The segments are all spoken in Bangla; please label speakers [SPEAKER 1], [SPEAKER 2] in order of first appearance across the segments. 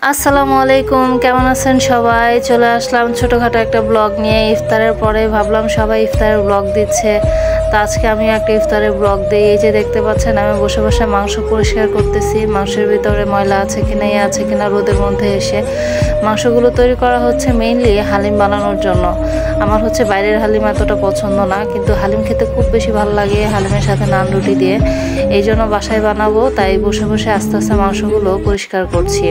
[SPEAKER 1] আসসালামু আলাইকুম, কেমন আছেন সবাই? চলে আসলাম ছোটোখাটো একটা ব্লগ নিয়ে। ইফতারের পরে ভাবলাম সবাই ইফতারের ব্লগ দিচ্ছে, তো আজকে আমি একটা ইফতারের ব্লগ দিই। এই যে দেখতে পাচ্ছেন আমি বসে বসে মাংস পরিষ্কার করতেছি। মাংসের ভিতরে ময়লা আছে কিনা আছে কিনা রোদের মধ্যে এসে। মাংসগুলো তৈরি করা হচ্ছে মেইনলি হালিম বানানোর জন্য। আমার হচ্ছে বাইরের হালিম এতটা পছন্দ না, কিন্তু হালিম খেতে খুব বেশি ভালো লাগে হালিমের সাথে নান রুটি দিয়ে। এই জন্য বাসায় বানাবো, তাই বসে বসে আস্তে আস্তে মাংসগুলো পরিষ্কার করছি।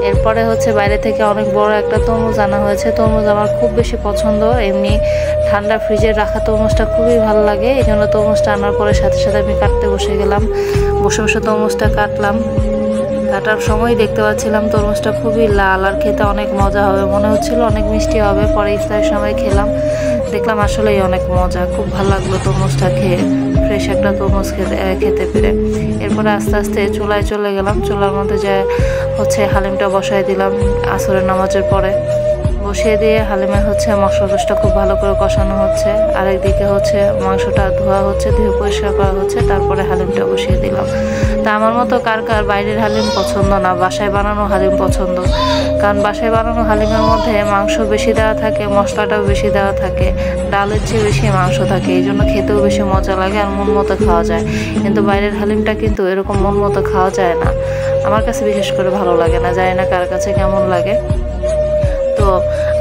[SPEAKER 1] এরপরে হচ্ছে বাইরে থেকে অনেক বড় একটা তরমুজ আনা হয়েছে। তরমুজ আমার খুব বেশি পছন্দ, এমনি ঠান্ডা ফ্রিজে রাখা তরমুজটা খুবই ভালো লাগে। এই জন্য তরমুজটা আনার পরে সাথে সাথে আমি কাটতে বসে গেলাম। বসে বসে তরমুজটা কাটলাম। কাটার সময় দেখতে পাচ্ছিলাম তরমুজটা খুবই লাল আর খেতে অনেক মজা হবে মনে হচ্ছিল, অনেক মিষ্টি হবে। পরে ইফতারের সময় খেলাম, দেখলাম আসলেই অনেক মজা, খুব ভালো লাগলো তরমুজটা খেয়ে, ফ্রেশ একটা তরমুজ খেতে পেরে। এরপরে আস্তে আস্তে চুলায় চলে গেলাম। চুলার মধ্যে যে হচ্ছে হালিমটা বসাই দিলাম আসরের নামাজের পরে। বসিয়ে দিয়ে হালিমের হচ্ছে মশলা রসটা খুব ভালো করে কষানো হচ্ছে, আরেকদিকে হচ্ছে মাংসটা ধোয়া হচ্ছে, ধুয়ে পরিষ্কার করা হচ্ছে, তারপরে হালিমটা বসিয়ে দিলাম। তা আমার মতো কার কার বাইরের হালিম পছন্দ না, বাসায় বানানো হালিম পছন্দ? কারণ বাসায় বানানো হালিমের মধ্যে মাংস বেশি দেওয়া থাকে, মশলাটাও বেশি দেওয়া থাকে, ডালের চেয়ে বেশি মাংস থাকে, এই জন্য খেতেও বেশি মজা লাগে আর মন মতো খাওয়া যায়। কিন্তু বাইরের হালিমটা কিন্তু এরকম মন মতো খাওয়া যায় না, আমার কাছে বিশেষ করে ভালো লাগে না, জানি না কার কাছে কেমন লাগে। তো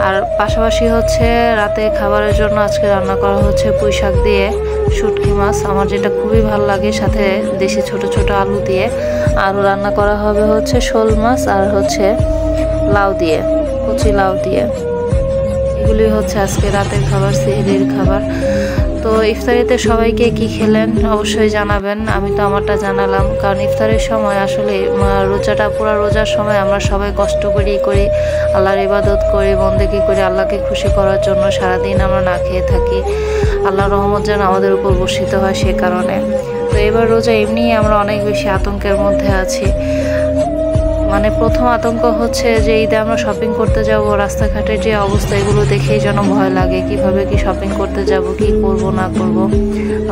[SPEAKER 1] আর পাশাপাশি হচ্ছে রাতে খাবারের জন্য আজকে রান্না করা হচ্ছে পুঁই শাক দিয়ে শুটকি মাছ, আমার যেটা খুবই ভালো লাগে, সাথে দেশি ছোট ছোট আলু দিয়ে। আরও রান্না করা হবে হচ্ছে শোল মাছ আর হচ্ছে লাউ দিয়ে, কচি লাউ দিয়ে। এগুলি হচ্ছে আজকে রাতের খাবার, সেহরির খাবার। তো ইফতারিতে সবাইকে কি খেলেন অবশ্যই জানাবেন। আমি তো আমারটা জানালাম, কারণ ইফতারের সময় আসলে পুরো রোজার সময় আমরা সবাই কষ্ট করি আল্লাহর ইবাদত করি, বন্দেগী করি, আল্লাহকে খুশি করার জন্য সারাদিন আমরা না খেয়ে থাকি। আল্লাহর রহমত যেন আমাদের উপর বর্ষিত হয় সে কারণে। তো এবার রোজা এমনিই আমরা অনেক বেশি আতঙ্কের মধ্যে আছি। মানে প্রথম আতঙ্ক হচ্ছে যে ঈদে আমরা শপিং করতে যাব, রাস্তাঘাটের যে অবস্থা এগুলো দেখেই যেন ভয় লাগে, কিভাবে কি শপিং করতে যাব, কি করব না করব।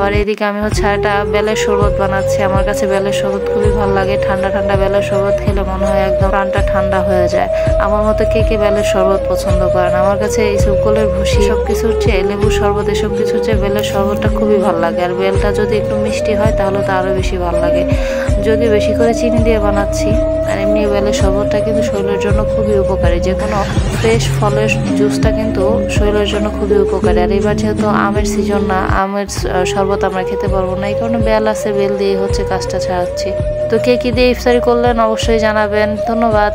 [SPEAKER 1] আর এদিকে আমি হচ্ছে একটা বেলের শরবত বানাচ্ছি। আমার কাছে বেলের শরবত খুবই ভালো লাগে, ঠান্ডা ঠান্ডা বেলের শরবত খেলে মনে হয় একদম প্রাণটা ঠান্ডা হয়ে যায়। আমার মতো কে কে বেলের শরবত পছন্দ করেন? আমার কাছে এই সুকলের ভুসি সব কিছুর চেয়ে, লেবুর শরবত এসব কিছুর চেয়ে বেলের শরবতটা খুবই ভালো লাগে। আর বেলটা যদি একটু মিষ্টি হয় তাহলে তো আরও বেশি ভালো লাগে, যদি বেশি করে চিনি দিয়ে বানাচ্ছি। আর এমনি বেলের শরবতটা কিন্তু শরীরের জন্য খুবই উপকারী, যে কোনো ফ্রেশ ফলের জুসটা কিন্তু শরীরের জন্য খুবই উপকারী। আর এবার যেহেতু আমের সিজন না, আমের শরবত আমরা খেতে পারবো না, এই কারণে বেল আছে, বেল দিয়ে হচ্ছে কাজটা ছাড়াচ্ছি। তো কে কী দিয়ে ইফতারি করলেন অবশ্যই জানাবেন। ধন্যবাদ।